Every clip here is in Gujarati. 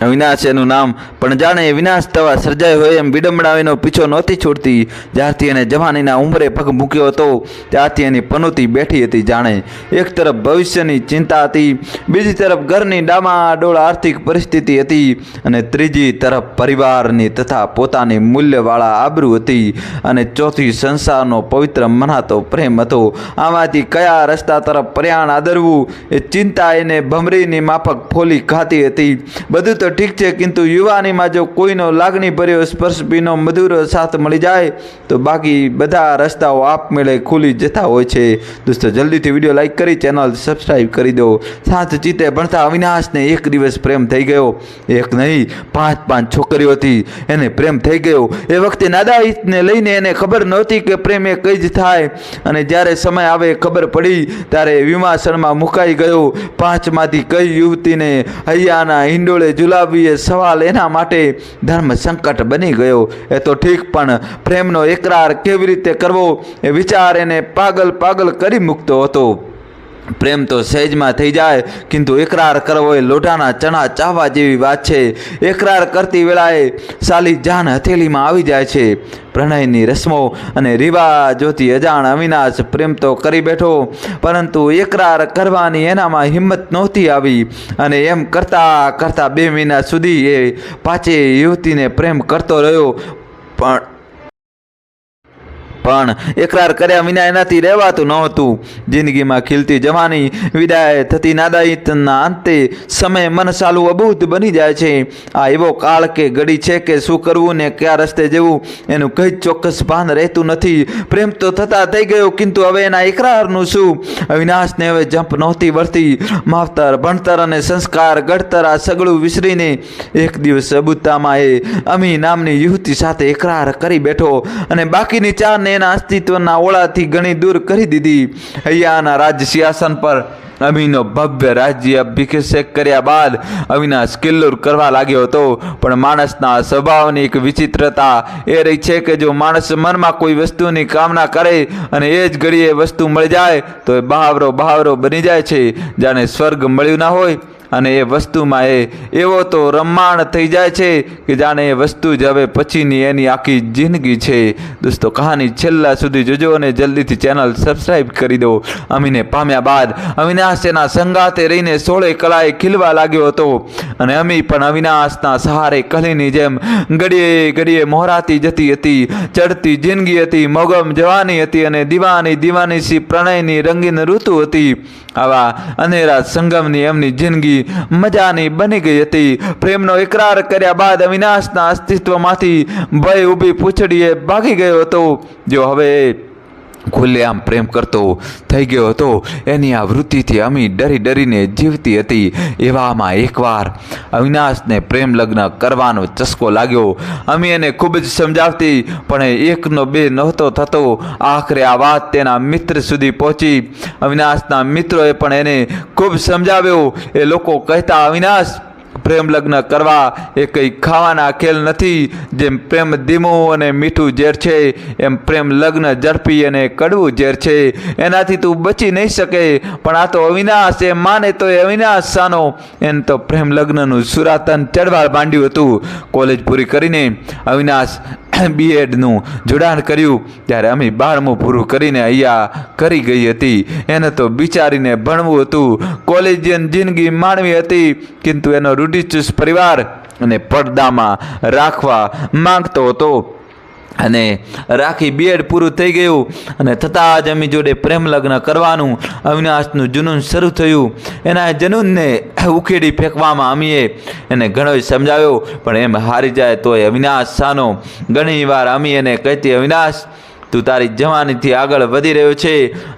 અવિનાશ એનું નામ, પણ જાણે વિનાશ થવા સર્જાયો હોય એમ વિડંબણાવીનો પીછો નહોતી છોડતી. જ્યારથી એને જવાનીના ઉંમરે પગ મૂક્યો હતો ત્યારથી એની પનોતી બેઠી હતી. જાણે એક તરફ ભવિષ્યની ચિંતા હતી, બીજી તરફ ઘરની ડામાડોળ આર્થિક પરિસ્થિતિ હતી, અને ત્રીજી તરફ પરિવારની તથા પોતાની મૂલ્યવાળા આબરૂ હતી, અને ચોથી સંસારનો પવિત્ર મનાતો પ્રેમ હતો. આમાંથી કયા રસ્તા તરફ પ્રયાણ આદરવું એ ચિંતા એને ભમરીની માફક ફોલી ખાતી હતી. બધું તો ઠીક છે, કિંતુ યુવાનીમાં જો કોઈનો લાગણીભર્યો સ્પર્શ પીનો મધુર સાથ મળી જાય તો બાકી બધા રસ્તાઓ આપમેળે ખુલી જતા હોય છે. દોસ્તો, જલ્દીથી વિડીયો લાઈક કરી ચેનલ સબસ્ક્રાઈબ કરી દો. સાત ચિત્તે ભણતા અવિનાશને એક દિવસ પ્રેમ થઈ ગયો. એક નહીં, પાંચ છોકરીઓ હતી એને પ્રેમ થઈ ગયો. એ વખતે નાદાઈતને લઈને એને ખબર નહોતી કે પ્રેમ એ કઈ જ થાય, અને જ્યારે સમય આવે ખબર પડી ત્યારે વિમાસણમાં મુકાઈ ગયો. પાંચમાંથી કઈ યુવતીને હૈયાના હિંડોળે ઝુલાવવી એ સવાલ એના માટે ધર્મ સંકટ બની ગયો. એ તો ઠીક, પણ પ્રેમનો એકરાર કેવી રીતે કરવો એ વિચાર એને પાગલ કરી મૂકતો હતો. પ્રેમ તો સહેજમાં થઈ જાય, કિંતુ એકરાર કરવો એ લોઢાના ચણા ચાવવા જેવી વાત છે. એકરાર કરતી વેળાએ સાલી જાન હથેળીમાં આવી જાય છે. પ્રણયની રસ્મો અને રિવાજોથી અજાણ અવિનાશ પ્રેમ તો કરી બેઠો, પરંતુ એકરાર કરવાની એનામાં હિંમત નહોતી આવી, અને એમ કરતાં 2 મહિના સુધી એ પાંચેય યુવતીને પ્રેમ કરતો રહ્યો. પણ એકરાર કર્યા વિના એનાથી રહેવાતું નહોતું. જિંદગીમાં ખીલતી જવાની, વિદાય થતી નાદાયતના અંતે સમય મનસાલું અબૂધ બની જાય છે. આ એવો કાળ કે ઘડી છે કે શું કરવું ને કયા રસ્તે જવું એનું કંઈ જ ચોક્કસ ભાન રહેતું નથી. પ્રેમ તો થતા થઈ ગયો, કિંતુ હવે એના એકરારનું શું? અવિનાશને હવે જંપ નહોતી વળતી. માવતર, ભણતર અને સંસ્કાર, ગઢતર આ સગળું વિસરીને એક દિવસ અબૂતામાં એ અમી નામની યુવતી સાથે એકરાર કરી બેઠો, અને બાકીની ચારને એના અસ્તિત્વના ઓળાથી ઘણી દૂર કરી દીધી. હૈયાના રાજ સિંહાસન પર અમીનો ભવ્ય રાજ્ય અભિષેક કર્યા બાદ અવિનાશ કિલ્લોર કરવા લાગ્યો હતો. પણ માણસના સ્વભાવની એક વિચિત્રતા એ રહી છે કે જો માણસ મનમાં કોઈ વસ્તુની કામના કરે અને એ જ ઘડીએ વસ્તુ મળી જાય તો એ બહાવરો બની જાય છે, જાણે સ્વર્ગ મળ્યું ના હોય. અને એ વસ્તુમાં એ એવો તો રમમાણ થઈ જાય છે કે જાણે એ વસ્તુ જ હવે પછીની એની આખી જિંદગી છે. દોસ્તો, કહાની છેલ્લા સુધી જોજો અને જલ્દીથી ચેનલ સબસ્ક્રાઈબ કરી દો. અમીને પામ્યા બાદ અવિનાશ એના સંગાતે રહીને 16 કલાએ ખીલવા લાગ્યો હતો, અને અમી પણ અવિનાશના સહારે કલીની જેમ ઘડીએ મોહરાતી જતી હતી. ચડતી જિંદગી હતી, મોગમ જવાની હતી, અને દીવાની સી પ્રણયની રંગીન ઋતુ હતી. આવા અનેરા સંગમની એમની જિંદગી મજાની બની ગઈ હતી. પ્રેમનો એકરાર કર્યા બાદ અવિનાશના અસ્તિત્વમાંથી ભય ઊભી પૂંછડીએ ભાગી ગયો હતો. જો હવે ખુલ્લેઆમ પ્રેમ કરતો થઈ ગયો હતો, એની આ વૃત્તિથી અમી ડરીને જીવતી હતી. એવામાં એકવાર અવિનાશને પ્રેમ લગ્ન કરવાનો ચસ્કો લાગ્યો. અમી એને ખૂબ જ સમજાવતી, પણ એકનો બે નહોતો થતો. આખરે આ વાત તેના મિત્ર સુધી પહોંચી. અવિનાશના મિત્રોએ પણ એને ખૂબ સમજાવ્યો. એ લોકો કહેતા, અવિનાશ, પ્રેમ લગ્ન કરવા એ કંઈ ખાવાના ખેલ નથી. જેમ પ્રેમ ધીમું અને મીઠું ઝેર છે, એમ પ્રેમ લગ્ન ઝડપી અને કડવું ઝેર છે. એનાથી તું બચી નહીં શકે. પણ આ તો અવિનાશ, એ માને તો એ અવિનાશ સાનો. એને તો પ્રેમ લગ્નનું સુરાતન ચડવા માંડ્યું હતું. કોલેજ પૂરી કરીને અવિનાશ BEdનું જોડાણ કર્યું ત્યારે અમી 12મું પૂરું કરીને અહીંયા કરી ગઈ હતી. એને તો બિચારીને ભણવું હતું, કોલેજિયન જિંદગી માણવી હતી, કિંતુ એનો રૂઢિચુસ્ત પરિવાર અને પડદામાં રાખવા માંગતો હતો. અને રાખી BEd પૂરું થઈ ગયું, અને થતાં જ અમી જોડે પ્રેમ લગ્ન કરવાનું અવિનાશનું જુનૂન શરૂ થયું. એના જનૂનને ઉખેડી ફેંકવામાં અમીએ એને ઘણો સમજાવ્યો, પણ એમ હારી જાય તોય અવિનાશ સાનો. ઘણી વાર અમી એને કહેતી, અવિનાશ, તું તારી જવાનીથી આગળ વધી રહ્યો છે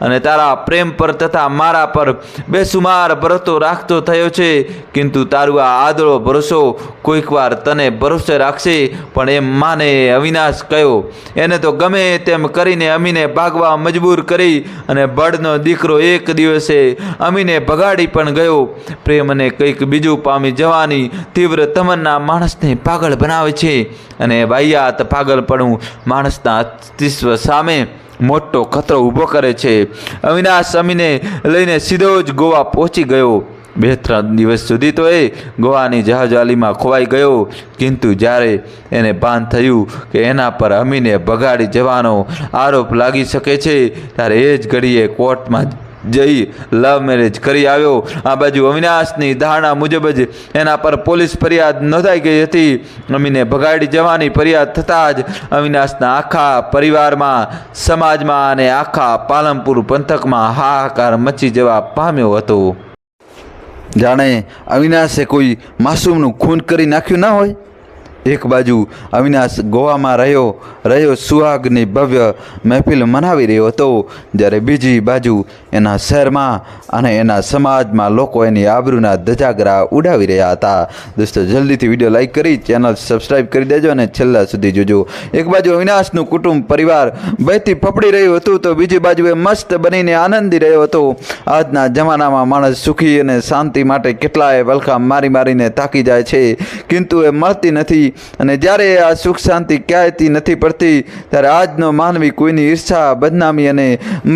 અને તારા પ્રેમ પર તથા મારા પર બેસુમાર ભરોસો રાખતો થયો છે, કિંતુ તારું આ આદળો ભરોસો કોઈક વાર તને ભરોસે રાખશે. પણ એમ માને અવિનાશ કહ્યો. એને તો ગમે તેમ કરીને અમીને ભાગવા મજબૂર કરી, અને બળનો દીકરો એક દિવસે અમીને ભગાડી પણ ગયો. પ્રેમ અને કંઈક બીજું પામી જવાની તીવ્ર તમન્ના માણસને પાગળ બનાવે છે, અને વાહિયાત પાગલપણું માણસના અસ્તિત્વ સામે મોટો ખતરો ઊભો કરે છે. અવિનાશ અમીને લઈને સીધો જ ગોવા પહોંચી ગયો. 2-3 દિવસ સુધી તો એ ગોવાની જહાજવાલીમાં ખોવાઈ ગયો, કિંતુ જ્યારે એને ભાન થયું કે એના પર અમીને ભગાડી જવાનો આરોપ લાગી શકે છે, ત્યારે એ જ ઘડીએ કોર્ટમાં જઈ લવ મેરેજ કરી આવ્યો। આ બાજુ અવિનાશની ધારણા મુજબ જ એના પર પોલીસ ફરિયાદ નોંધાઈ ગઈ હતી। અમીને ભગાડી જવાની ફરિયાદ થતાં જ અવિનાશના આખા પરિવારમાં, સમાજમાં અને આખા પાલનપુર પંથકમાં હાહાકાર મચી જવા પામ્યો હતો। જાણે અવિનાશે કોઈ માસૂમનું ખૂન કરી નાખ્યું ના હોય। એક બાજુ અવિનાશ ગોવામાં રહ્યો સુહાગની ભવ્ય મહેફિલ મનાવી રહ્યો હતો, જ્યારે બીજી બાજુ એના શહેરમાં અને એના સમાજમાં લોકો એની આબરૂના ધજાગરા ઉડાવી રહ્યા હતા। દોસ્તો, જલ્દીથી વિડીયો લાઈક કરી ચેનલ સબસ્ક્રાઈબ કરી દેજો અને છેલ્લા સુધી જોજો। એક બાજુ અવિનાશનું કુટુંબ પરિવાર ભયથી ફફડી રહ્યું હતું, તો બીજી બાજુ એ મસ્ત બનીને આનંદી રહ્યો હતો। આજના જમાનામાં માણસ સુખી અને શાંતિ માટે કેટલાય વલખા મારીને થાકી જાય છે, કિંતુ એ મળતી નથી। અને જ્યારે આ સુખ શાંતિ ક્યાંયથી નથી પડતી, ત્યારે આજનો માનવી કોઈની ઈર્ષા, બદનામી અને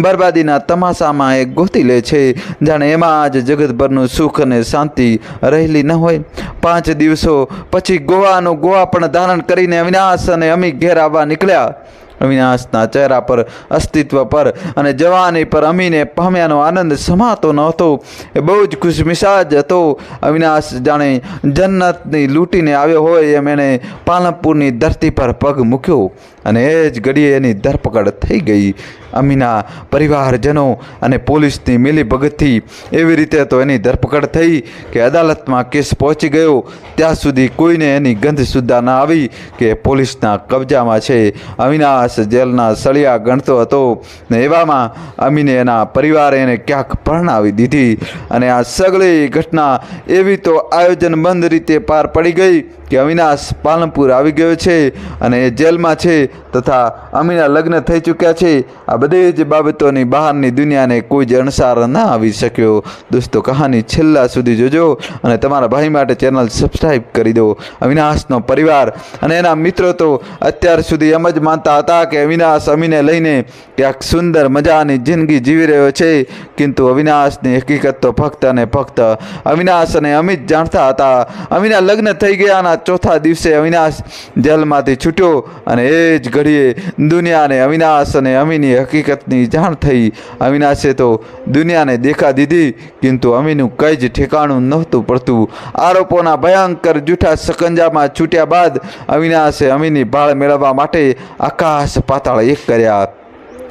બરબાદીના તમાશામાં એ ગોતી લે છે, જાણે એમાં જ જગતભરનું સુખ અને શાંતિ રહેલી ન હોય। 5 દિવસો પછી ગોવા પણ ધારણ કરીને અવિનાશ અને અમી ઘેર આવવા નીકળ્યા। અવિનાશના ચહેરા પર, અસ્તિત્વ પર અને જવાની પર અમીને પામ્યાનો આનંદ સમાતો નહોતો। એ બહુ જ ખુશમિજાજ હતો। અવિનાશ જાણે જન્નતની લૂંટીને આવ્યો હોય એમ એણે પાલનપુરની ધરતી પર પગ મૂક્યો અને એ જ ઘડીએ એની ધરપકડ થઈ ગઈ। અમીના પરિવારજનો અને પોલીસની મિલીભગતથી એવી રીતે તો એની ધરપકડ થઈ કે અદાલતમાં કેસ પહોંચી ગયો, ત્યાં સુધી કોઈને એની ગંધ સુદ્ધા ના આવી કે પોલીસના કબજામાં છે। અવિનાશ જેલના સળિયા ગણતો હતો ને એવામાં અમીને એના પરિવારે એને ક્યાંક પરણાવી દીધી અને આ સગળી ઘટના એવી તો આયોજનબંધ રીતે પાર પડી ગઈ કે અવિનાશ પાલનપુર આવી ગયો છે અને એ જેલમાં છે તથા અમીના લગ્ન થઈ ચૂક્યા છે। આ બધી જ બાબતોની બહારની દુનિયાને કોઈ જ અણસાર ના આવી શક્યો। દોસ્તો, કહાની છેલ્લા સુધી જોજો અને તમારા ભાઈ માટે ચેનલ સબસ્ક્રાઈબ કરી દો। અવિનાશનો પરિવાર અને એના મિત્રો તો અત્યાર સુધી એમ જ માનતા હતા કે અવિનાશ અમીને લઈને ક્યાંક સુંદર મજાની જિંદગી જીવી રહ્યો છે, કિંતુ અવિનાશની હકીકત તો ફક્ત અને ફક્ત અવિનાશ અને અમી જ જાણતા હતા। અમીના લગ્ન થઈ ગયાના ચોથા દિવસે અવિનાશ જેલમાંથી છૂટ્યો અને એ જ ઘડીએ દુનિયાને અવિનાશ અને અમીની હકીકતની જાણ થઈ। અવિનાશે તો દુનિયાને દેખા દીધી, કિંતુ અમીનું કંઈ જ ઠેકાણું નહોતું પડતું। આરોપોના ભયંકર જૂઠા સકંજામાં છૂટ્યા બાદ અવિનાશે અમીની ભાળ મેળવવા માટે આકાશ પાતાળ એક કર્યા।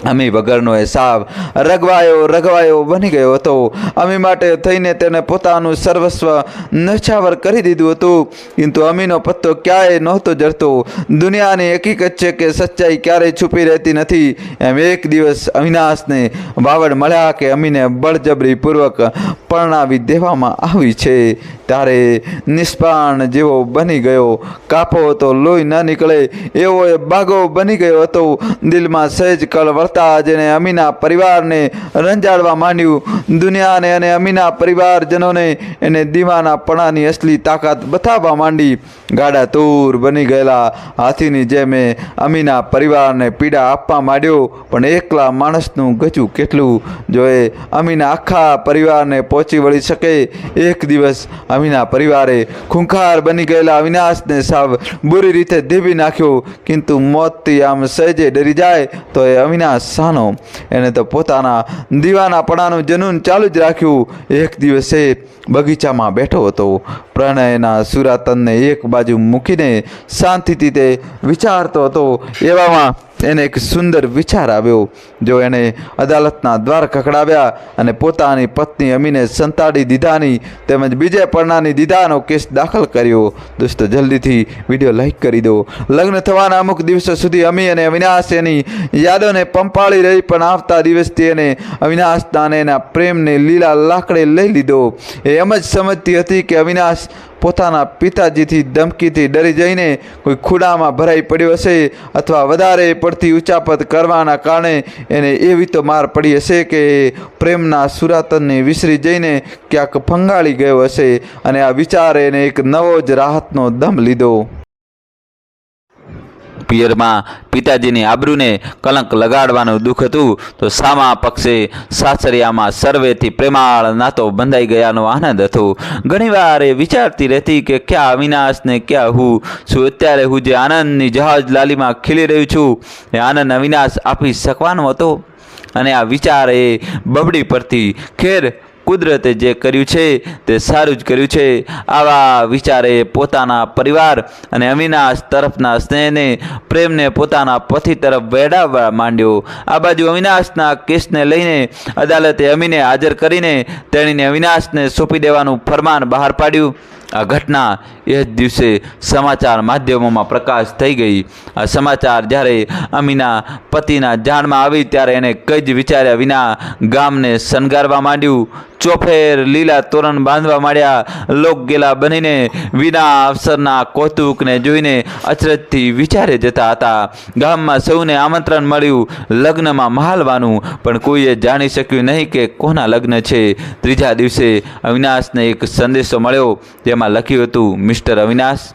અમી વગરનો એ સાવ રઘવાયો બની ગયો હતો। અમી માટે થઈને તેને પોતાનું સર્વસ્વ નછાવર કરી દીધું હતું, કિંતુ અમીનો પત્તો ક્યાંય નહોતો જડતો। દુનિયાની હકીકત છે કે સચ્ચાઈ ક્યારેય છુપી રહેતી નથી। એમ એક દિવસ અવિનાશને વાવડ મળ્યા કે અમીને બળજબરીપૂર્વક પરણાવી દેવામાં આવી છે, ત્યારે નિષ્પાણ જેવો બની ગયો। કાપો તો લોહી ન નીકળે એવો એ બાગો બની ગયો હતો। દિલમાં સહેજ કળ જેને અમીના પરિવારને રંજાડવા માંડ્યું, દુનિયાને અને અમીના પરિવારજનોને એને દીવાનાપણાની અસલી તાકાત બતાવવા માંડી। ગાડા તૂર બની ગયેલા હાથીની જેમ અમીના પરિવારને પીડા આપવા માંડ્યો, પણ એકલા માણસનું ગજું કેટલું, જો એ અમીના આખા પરિવારને પહોંચી વળી શકે। એક દિવસ અમીના પરિવારે ખૂંખાર બની ગયેલા અવિનાશને સાવ બુરી રીતે ધીબી નાખ્યો, કિંતુ મોતથી આમ સહેજે ડરી જાય તો એ અવિનાશ સાનો, એને તો પોતાના દીવાનાપણાનું જનૂન ચાલુ જ રાખ્યું। એક દિવસે બગીચામાં બેઠો હતો, પ્રણયના સુરાતનને એક બાજુ મૂકીને શાંતિથી તે વિચારતો હતો। એવામાં એને એક સુંદર વિચાર આવ્યો। જો એણે અદાલતના દ્વાર ખખડાવ્યા અને પોતાની પત્ની અમીને સંતાડી દીધાની તેમજ બીજે પરણાની દીધાનો કેસ દાખલ કર્યો। દોસ્તો, જલ્દીથી વિડીયો લાઈક કરી દો। લગ્ન થવાના અમુક દિવસો સુધી અમી અને અવિનાશ એની યાદોને પંપાળી રહી, પણ આવતા દિવસથી એને અવિનાશના અને એના પ્રેમને લીલા લાકડે લઈ લીધો। એ એમ જ સમજતી હતી કે અવિનાશ પોતાના પિતાજીથી ધમકીથી ડરી જઈને કોઈ ખૂણામાં ભરાઈ પડ્યો હશે, અથવા વધારે પડતી ઉચાપત કરવાના કારણે એને એવી તો માર પડી હશે કે પ્રેમના સુરાતનને વિસરી જઈને ક્યાંક ફંગાળી ગયો હશે, અને આ વિચારે એને એક નવો જ રાહતનો દમ લીધો। પિયરમાં પિતાજીની આબરૂને કલંક લગાડવાનું દુઃખ હતું તો સામા પક્ષે સાસરિયામાં સર્વેથી પ્રેમાળ નાતો બંધાઈ ગયાનો આનંદ હતો. ઘણીવાર એ વિચારતી રહેતી કે ક્યાં અવિનાશ ને ક્યાં હું શું અત્યારે હું જે આનંદની જહાજ લાલીમાં ખીલી રહ્યું છું એ આનંદ અવિનાશ આપી શકવાનો હતો. અને આ વિચાર એ બબડી પડતી. ખેર, કુદરતે જે કર્યું છે તે સારું જ કર્યું છે. આવા વિચારે પોતાના પરિવાર અને અવિનાશ તરફના સ્નેહને પ્રેમને પોતાના પતિ તરફ વેડાવવા માંડ્યો. આ બાજુ અવિનાશના કેસને લઈને અદાલતે અમીને હાજર કરીને તેણીને અવિનાશને સોંપી દેવાનું ફરમાન બહાર પાડ્યું. આ ઘટના એ જ દિવસે સમાચાર માધ્યમોમાં પ્રકાશ થઈ ગઈ. આ સમાચાર જ્યારે અમીના પતિના જાણમાં આવી ત્યારે એને કંઈ જ વિચાર્યા વિના ગામને શણગારવા માંડ્યું. ચોફેર લીલા તોરણ બાંધવા માંડ્યા. લોકગેલા બનીને વિના અવસરના કૌતુકને જોઈને અચરજથી વિચારે જતા હતા. ગામમાં સૌને આમંત્રણ મળ્યું લગ્નમાં મહાલવાનું, પણ કોઈએ જાણી શક્યું નહીં કે કોના લગ્ન છે. ત્રીજા દિવસે અવિનાશને એક સંદેશો મળ્યો. જેમાં લખ્યું હતું, મિસ્ટર અવિનાશ,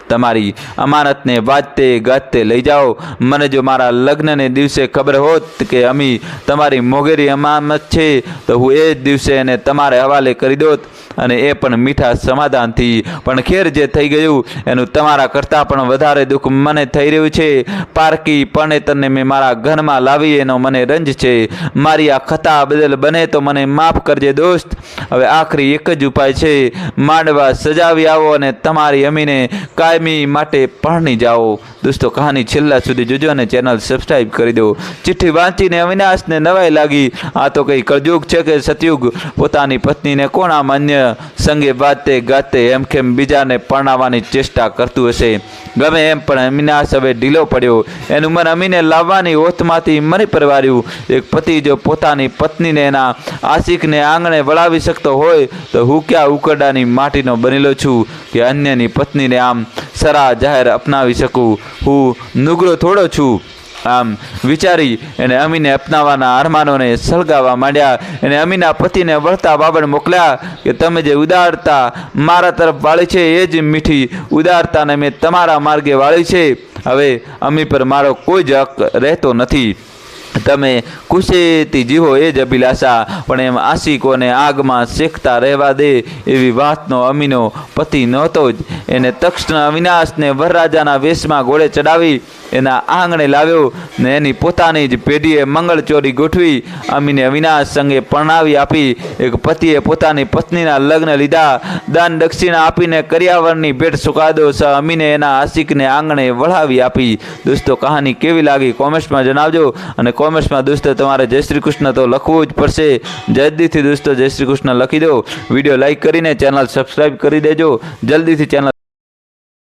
તમારી અમાનતને વાજતે ગાજતે લઈ જાઓ. મને જો મારા લગ્નને દિવસે ખબર હોત કે અમી તમારી મોંઘેરી અમાનત છે તો હું એ જ દિવસે એને તમારે હવાલે કરી દોત, અને એ પણ મીઠા સમાધાનથી. પણ ખેર, જે થઈ ગયું એનું તમારા કરતાં પણ વધારે દુઃખ મને થઈ રહ્યું છે. પારકી પરણેતરને મેં મારા ઘરમાં લાવી એનો મને રંજ છે. મારી આ ખતા બદલ બને તો મને માફ કરજે દોસ્ત. હવે આખરી એક જ ઉપાય છે. માંડવા સજાવી આવો અને તમારી અમીને કાયમી માટે પરણી જાઓ. દોસ્તો, કહાની છેલ્લા સુધી જોજો અને ચેનલ સબસ્ક્રાઈબ કરી દો. ચિઠ્ઠી વાંચીને અવિનાશને નવાઈ લાગી. આ તો કંઈ કળયુગ છે કે સતયુગ? પોતાની પત્નીને કોણ આમ અન્ય સંગે વાતે ગાતે એમખેમ બીજાને પરણાવવાની ચેષ્ટા કરતું હશે? ગમે એમ પણ અવિનાશ હવે ઢીલો પડ્યો. એનું મન અમીને લાવવાની ઓથમાંથી મરી પરવાર્યું. એક પતિ જો પોતાની પત્નીને એના આશિકને આંગણે વળાવી શકતો હોય તો હું ક્યાં ઉકરડાની માટીનો બનેલો છું કે અન્યની પત્નીને આમ સરા જાહેર અપનાવી શકું? હું નુગરો થોડો છું. આમ વિચારી એને અમીને અપનાવવાના અરમાનોને સળગાવવા માંડ્યા. એને અમીના પતિને વળતા બાબડ મોકલ્યા કે તમે જે ઉદારતા મારા તરફ વાળી છે એ જ મીઠી ઉદારતાને મેં તમારા માર્ગે વાળી છે. હવે અમી પર મારો કોઈ જ હક રહેતો નથી. તમે ખુશીથી જીવો એ જ અભિલાષા, પણ એમ આશિકોને આગમાં શેકતા રહેવા દે એવી વાતનો અમીનો પતિ નહોતો જ. એને તક્ષણ અવિનાશને વરરાજાના વેશમાં ઘોડે ચડાવી એના આંગણે લાવ્યો ને એની પોતાની જ પેઢીએ મંગળચોરી ગોઠવી અમીને અવિનાશ સંગે પરણાવી આપી. એક પતિએ પોતાની પત્નીના લગ્ન લીધા. દાન દક્ષિણા આપીને કરિયાવરની ભેટ સુકાદો સહ અમીને એના આશિકને આંગણે વળાવી આપી. દોસ્તો, કહાની કેવી લાગી કોમેન્ટ્સમાં જણાવજો. અને કોમેન્ટ્સમાં દોસ્તો તમારે જય શ્રી કૃષ્ણ તો લખવું જ પડશે. જલ્દીથી દોસ્તો જય શ્રી કૃષ્ણ લખી દો. વિડીયો લાઈક કરીને ચેનલ સબસ્ક્રાઈબ કરી દેજો. જલ્દીથી ચેનલ